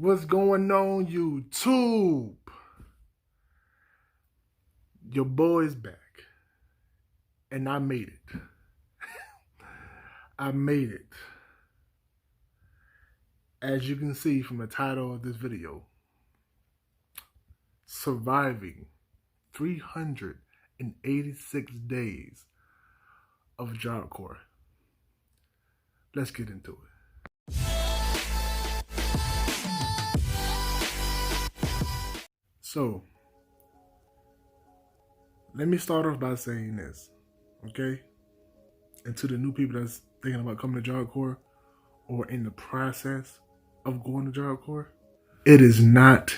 What's going on, YouTube? Your boy's back. And I made it. I made it. As you can see from the title of this video, surviving 386 days of Job Corp. Let's get into it. So, let me start off by saying this, okay? And to the new people that's thinking about coming to Job Corp or in the process of going to Job Corp, it is not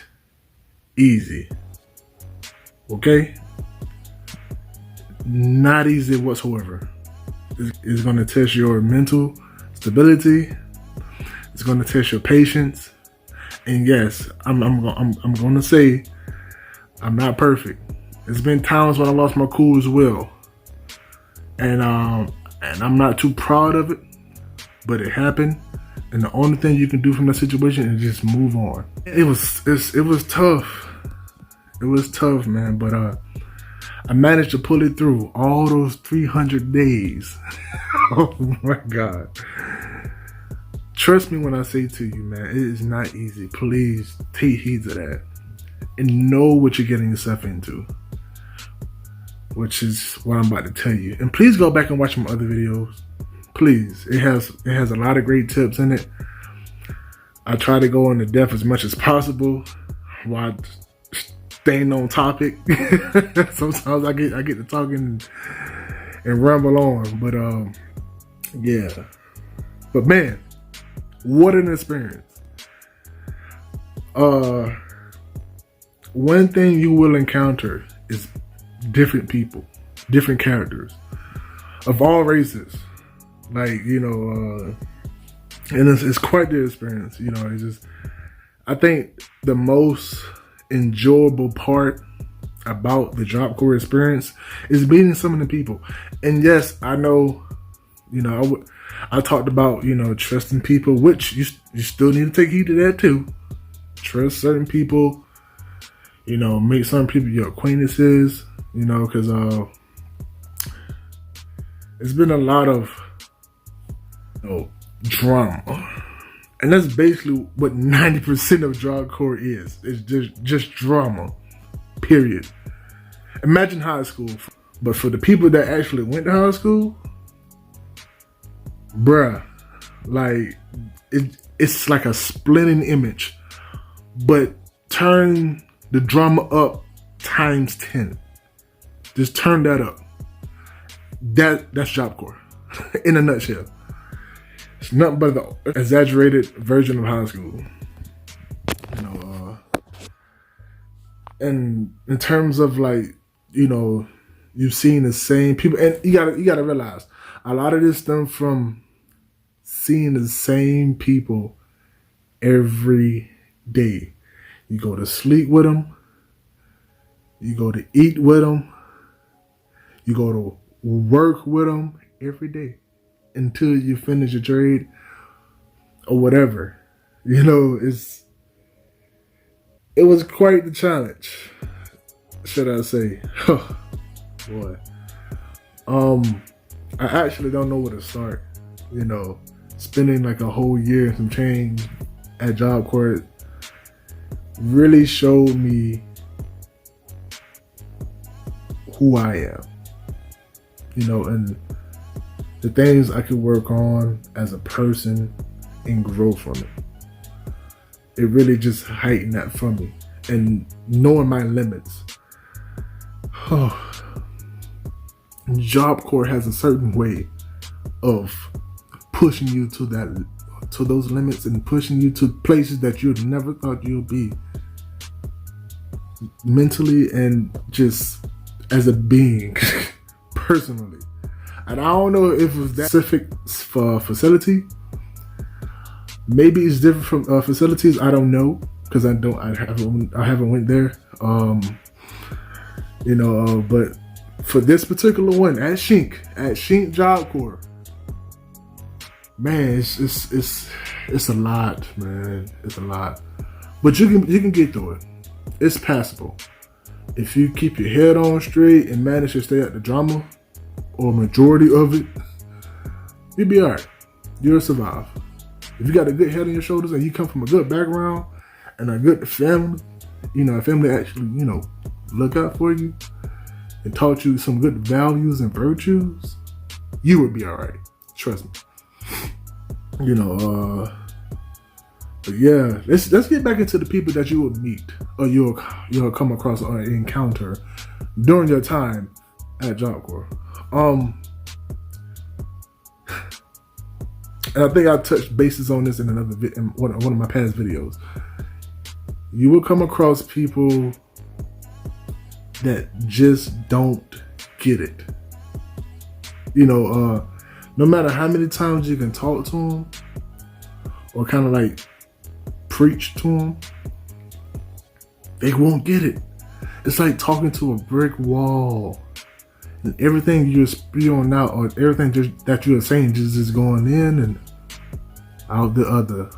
easy, okay? Not easy whatsoever. It's going to test your mental stability. It's going to test your patience. And yes, I'm going to say I'm not perfect. There's been times when I lost my cool as well, and I'm not too proud of it, but it happened. And the only thing you can do from that situation is just move on. It was tough. It was tough, man. But I managed to pull it through all those 300 days. Oh my God. Trust me when I say to you, man, it is not easy. Please take heed to that and know what you're getting yourself into, which is what I'm about to tell you. And please go back and watch my other videos. Please, it has a lot of great tips in it. I try to go into depth as much as possible while staying on topic. Sometimes I get to talking and ramble on, but yeah. But man, what an experience. One thing you will encounter is different people, different characters of all races. Like, you know, and it's quite the experience, you know. It's just, I think the most enjoyable part about the Job Corp experience is meeting some of the people. And yes, I know, you know, I talked about, you know, trusting people, which you still need to take heed to that too. Trust certain people, you know, make certain people your acquaintances, you know, because it's been a lot of, you know, drama. And that's basically what 90% of Job Corp is. It's just drama, period. Imagine high school. But for the people that actually went to high school, bruh, like, it's like a splitting image. But turn the drama up times 10. Just turn that up. That's Job Corp in a nutshell. It's nothing but the exaggerated version of high school. You know, and in terms of, like, you know, you've seen the same people, and you gotta realize a lot of this stems from seeing the same people every day. You go to sleep with them. You go to eat with them. You go to work with them every day until you finish your trade or whatever. You know, it was quite the challenge, should I say. Oh, boy. I actually don't know where to start. You know, spending like a whole year and some change at Job Corp really showed me who I am, you know, and the things I could work on as a person and grow from it. It really just heightened that for me, and knowing my limits. Job Corp has a certain way of pushing you to those limits and pushing you to places that you never thought you'd be, mentally and just as a being, personally. And I don't know if it's that specific for facility. Maybe it's different from facilities. I don't know, because I haven't went there. You know, but for this particular one at Shink Job Corp, man, it's a lot, man. It's a lot. But you can get through it. It's passable. If you keep your head on straight and manage to stay at the drama or majority of it, you'll be alright. You'll survive. If you got a good head on your shoulders and you come from a good background and a good family, a family actually, look out for you and taught you some good values and virtues, you would be alright. Trust me. But yeah, let's get back into the people that you will meet or you'll come across or encounter during your time at Job Corps. And I think I touched bases on this in in one of my past videos. You will come across people that just don't get it. No matter how many times you can talk to them or kind of like preach to them, they won't get it. It's like talking to a brick wall. And everything you're spewing out or everything that you're saying just is going in and out the other.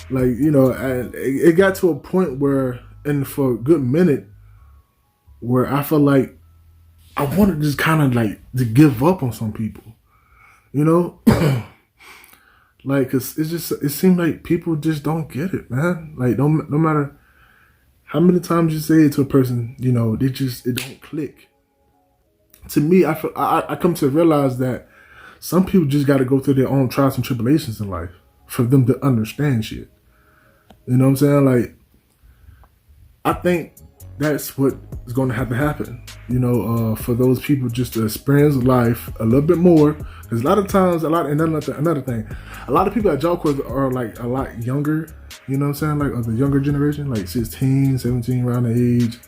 And it got to a point where, and for a good minute, where I felt like I wanted to just kind of like to give up on some people, cause it seemed like people just don't get it, man. Like no matter how many times you say it to a person, it don't click. To me, I come to realize that some people just got to go through their own trials and tribulations in life for them to understand shit. You know what I'm saying? Like, I think that's what is going to have to happen, for those people just to experience life a little bit more. Because a lot of times, another thing, a lot of people at Job Corps are like a lot younger, you know what I'm saying? Like of the younger generation, like 16, 17, around the age.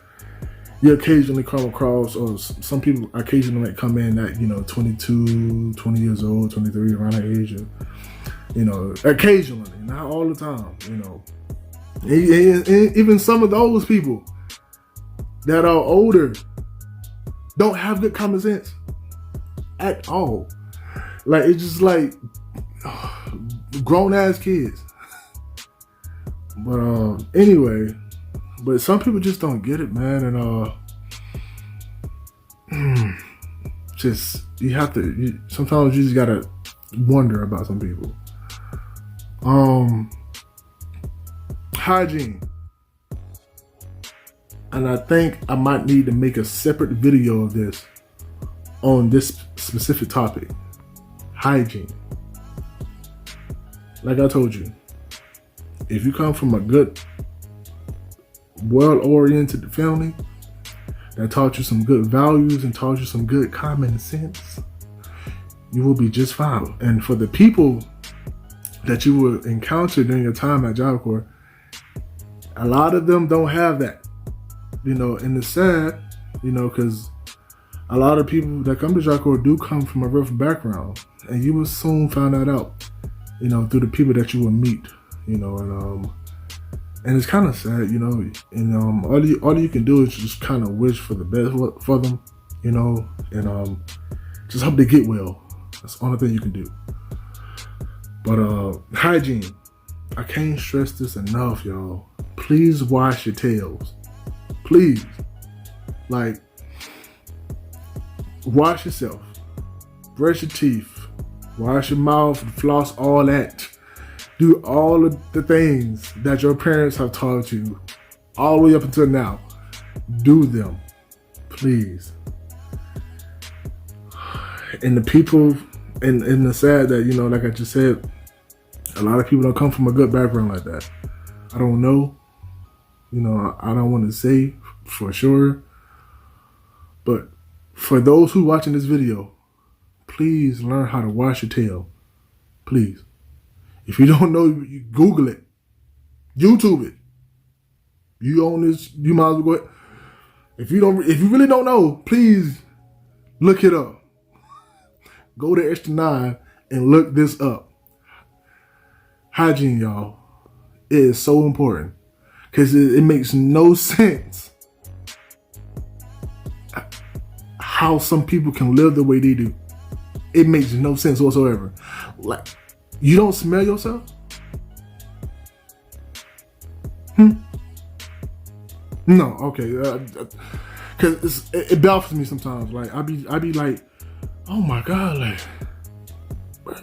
You occasionally come across, or some people occasionally come in at, 22, 20 years old, 23, around that age. Occasionally, not all the time, And even some of those people that are older don't have good common sense at all. Like, it's just like grown ass kids. But anyway, but some people just don't get it, man. And sometimes you just gotta wonder about some people. Hygiene. And I think I might need to make a separate video of this on this specific topic. Hygiene. Like I told you, if you come from a good, well-oriented family that taught you some good values and taught you some good common sense, you will be just fine. And for the people that you will encounter during your time at Job Corps, a lot of them don't have that. And it's sad, because a lot of people that come to Job Corps do come from a rough background, and you will soon find that out, through the people that you will meet, and it's kind of sad, and all you can do is just kind of wish for the best for them, and just hope they get well. That's the only thing you can do. But hygiene, I can't stress this enough, y'all. Please wash your tails. Please. Like, wash yourself. Brush your teeth. Wash your mouth, floss, all that. Do all of the things that your parents have taught you all the way up until now. Do them. Please. And the people, and the sad that, like I just said, a lot of people don't come from a good background like that. I don't know. I don't want to say for sure. But for those who watching this video, please learn how to wash your tail. Please. If you don't know, you Google it. YouTube it. You own this, you might as well go ahead. If you really don't know, please look it up. Go to Extra 9 and look this up. Hygiene, y'all. It is so important. Because it makes no sense how some people can live the way they do. It makes no sense whatsoever. Like, you don't smell yourself? No, okay. Cause it baffles me sometimes. Like I be like, oh my god, like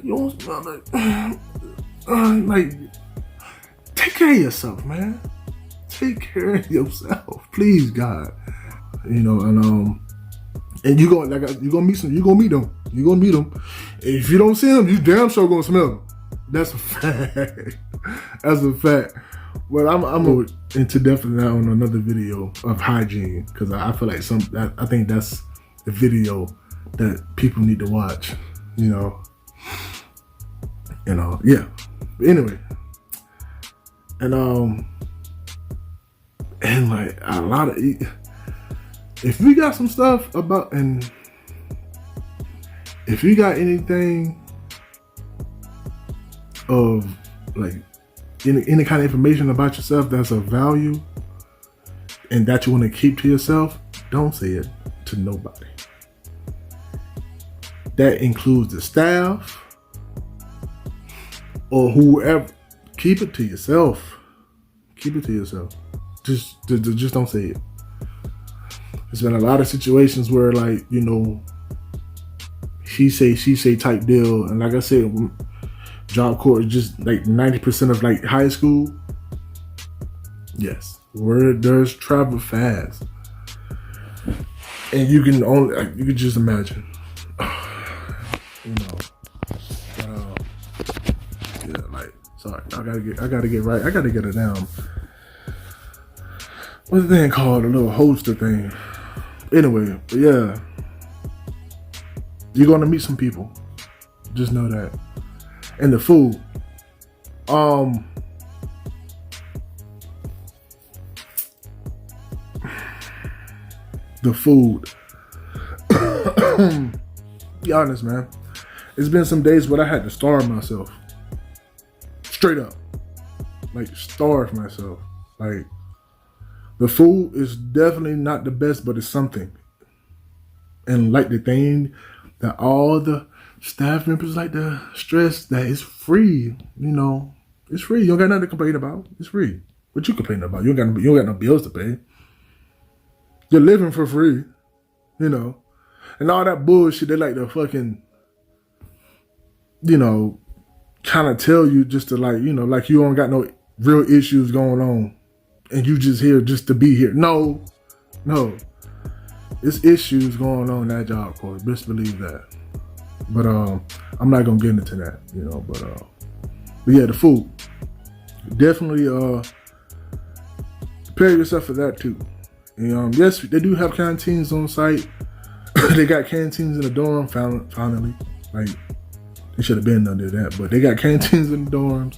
you don't smell like take care of yourself, man. Take care of yourself, please, God. You know, and you gonna meet them. You gonna meet them. If you don't see them, you damn sure gonna smell them. That's a fact. That's a fact. Well, I'm into depth of that on another video of hygiene because I feel like I think that's the video that people need to watch. You know, yeah. But anyway, and like a lot of, if we got some stuff about, and if you got anything of like any kind of information about yourself that's of value and that you want to keep to yourself, don't say it to nobody. That includes the staff or whoever. Keep it to yourself. Keep it to yourself. Just don't say it. There's been a lot of situations where, like, you know, she say type deal, and like I said, Job Corps is just like 90% of like high school. Yes, word does travel fast, and you can just imagine, you know. Yeah, like, sorry, I gotta get right. I gotta get it down. What's the thing called? A little holster thing. Anyway, but yeah, you're gonna meet some people. Just know that. And the food. The food. Be honest, man. It's been some days where I had to starve myself. Straight up. Like, starve myself. Like, the food is definitely not the best, but it's something. And like the thing that all the staff members like to stress, that it's free. You know, it's free. You don't got nothing to complain about. It's free. What you complaining about? You don't got no bills to pay. You're living for free. You know, and all that bullshit they like to fucking, you know, kind of tell you just to, like, you know, like you don't got no real issues going on and you just here just to be here. No. It's issues going on in that Job Corps. Best believe that. But I'm not gonna get into that, you know. But yeah, the food. Definitely prepare yourself for that too. And yes, they do have canteens on site. They got canteens in the dorm finally. Like, they should have been under that, but they got canteens in the dorms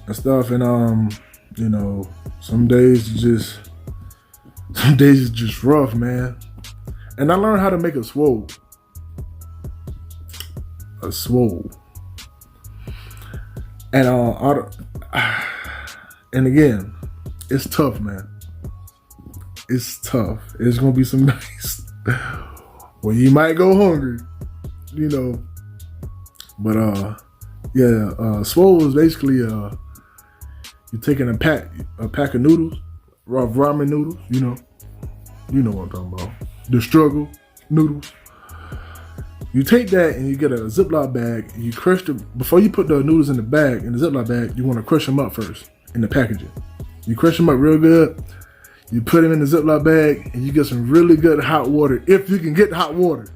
and stuff. And you know, some days is just rough, man. And I learned how to make a swole. And again, it's tough, man. It's tough. It's gonna be some nights where you might go hungry, you know. But yeah, swole is basically you're taking a pack of noodles, ramen noodles, you know what I'm talking about. The struggle noodles. You take that and you get a Ziploc bag. And you crush before you put the noodles in the bag, in the Ziploc bag, you want to crush them up first in the packaging. You crush them up real good. You put them in the Ziploc bag and you get some really good hot water. If you can get hot water.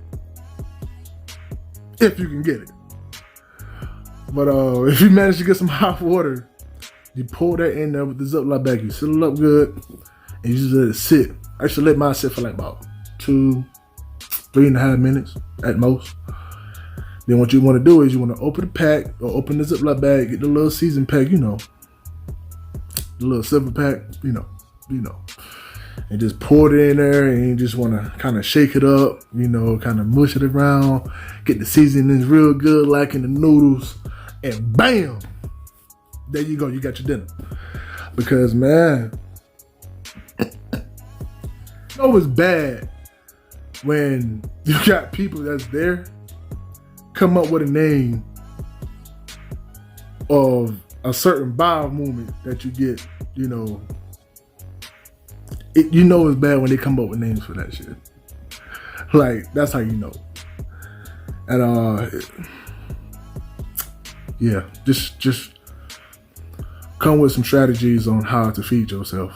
If you can get it. But if you manage to get some hot water, you pour that in there with the Ziploc bag. You seal it up good and you just let it sit. I should let mine sit for like about 3.5 minutes at most. Then what you want to do is you want to open the pack or open the Ziploc bag, get the little season pack, you know, the little silver pack, you know, and just pour it in there, and you just want to kind of shake it up, you know, kind of mush it around, get the seasonings real good, like in the noodles, and bam, there you go, you got your dinner. Because, man, you know it's bad when you got people that's there come up with a name of a certain bowel movement that you get you know, it's bad when they come up with names for that shit. Like, that's how you know. And yeah, just come with some strategies on how to feed yourself.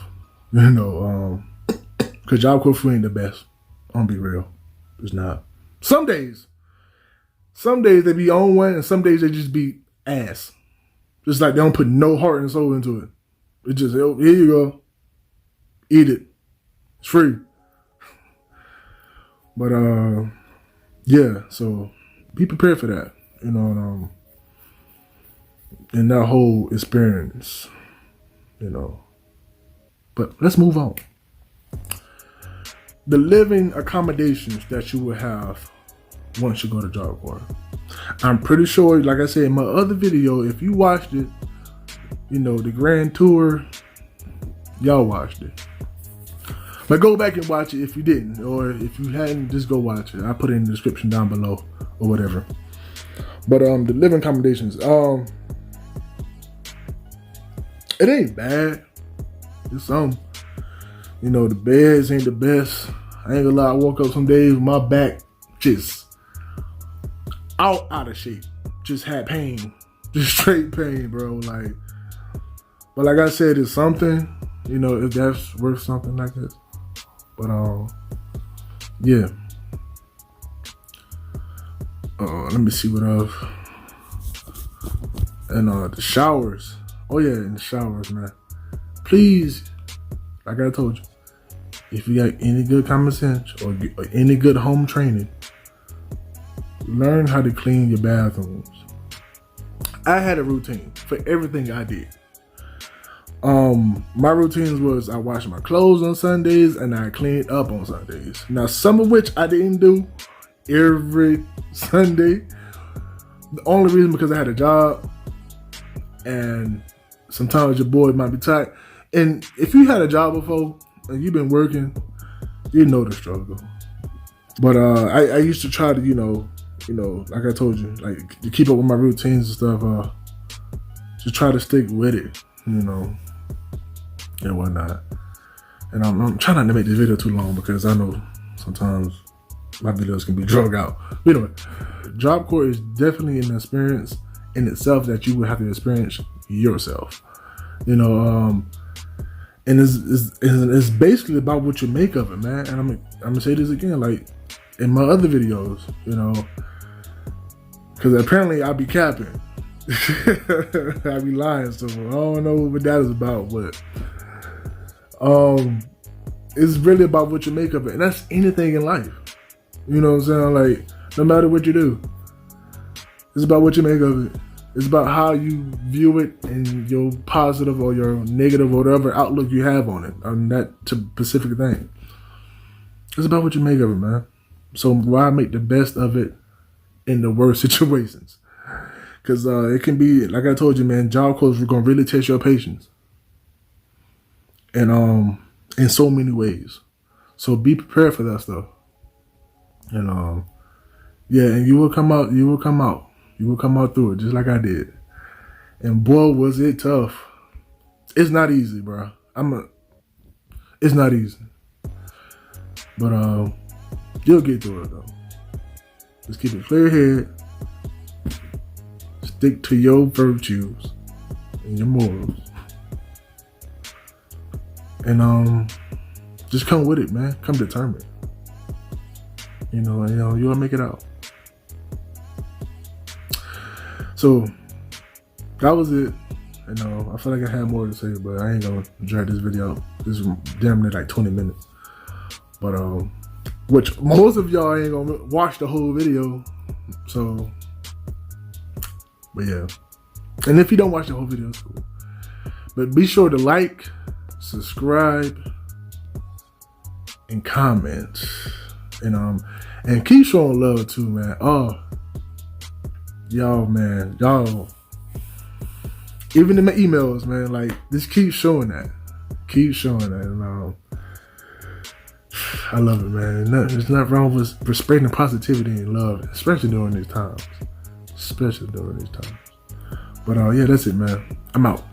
You know, cause Job Corp food ain't the best. I'm gonna be real, it's not. Some days they be on one, and some days they just be ass. Just like they don't put no heart and soul into it. It just, here you go, eat it. It's free. But yeah, so be prepared for that, you know, in that whole experience, you know. But let's move on. The living accommodations that you will have once you go to Job Corp. I'm pretty sure, like I said in my other video, if you watched it, you know, the grand tour, y'all watched it. But go back and watch it if you didn't, or if you hadn't, just go watch it. I put it in the description down below or whatever. But the living accommodations, it ain't bad. It's some, you know, the beds ain't the best. I ain't gonna lie, I woke up some days with my back just out of shape. Just had pain, just straight pain, bro. Like, but like I said, it's something, you know, if that's worth something like this. But yeah. Let me see what else. And the showers. Oh yeah, in the showers, man. Please, like I told you, if you got any good common sense or any good home training, learn how to clean your bathrooms. I had a routine for everything I did. My routines was I washed my clothes on Sundays and I cleaned up on Sundays. Now, some of which I didn't do every Sunday. The only reason because I had a job and sometimes your boy might be tight. And if you had a job before and you've been working, you know the struggle. But I used to try to, you know, like I told you, like to keep up with my routines and stuff. Just try to stick with it, you know, and whatnot. And I'm trying not to make this video too long because I know sometimes my videos can be drug out. But anyway, Job Corp is definitely an experience in itself that you would have to experience yourself. You know, and it's basically about what you make of it, man. And I'm gonna say this again, like in my other videos, you know, because apparently I be capping. I be lying, so I don't know what that is about, but it's really about what you make of it, and that's anything in life. You know what I'm saying? Like, no matter what you do, it's about what you make of it. It's about how you view it and your positive or your negative or whatever outlook you have on it, on that specific thing. It's about what you make of it, man. So why make the best of it in the worst situations? Because it can be, like I told you, man, Job Corp is going to really test your patience. And in so many ways. So be prepared for that stuff. And yeah, and you will come out. You will come out through it just like I did. And boy, was it tough. It's not easy, bro. It's not easy. But you'll get through it though. Just keep a clear head. Stick to your virtues and your morals. And just come with it, man. Come determined. You know, you'll make it out. So that was it. You know, I feel like I had more to say, but I ain't gonna drag this video out. This is damn near like 20 minutes. But which most of y'all ain't gonna watch the whole video. So, but yeah. And if you don't watch the whole video, it's cool. But be sure to like, subscribe, and comment. And keep showing love too, man. Oh, y'all, man. Y'all. Even in my emails, man, like, just keep showing that. Keep showing that. And I love it, man. There's nothing wrong with spreading positivity and love, especially during these times. But yeah, that's it, man. I'm out.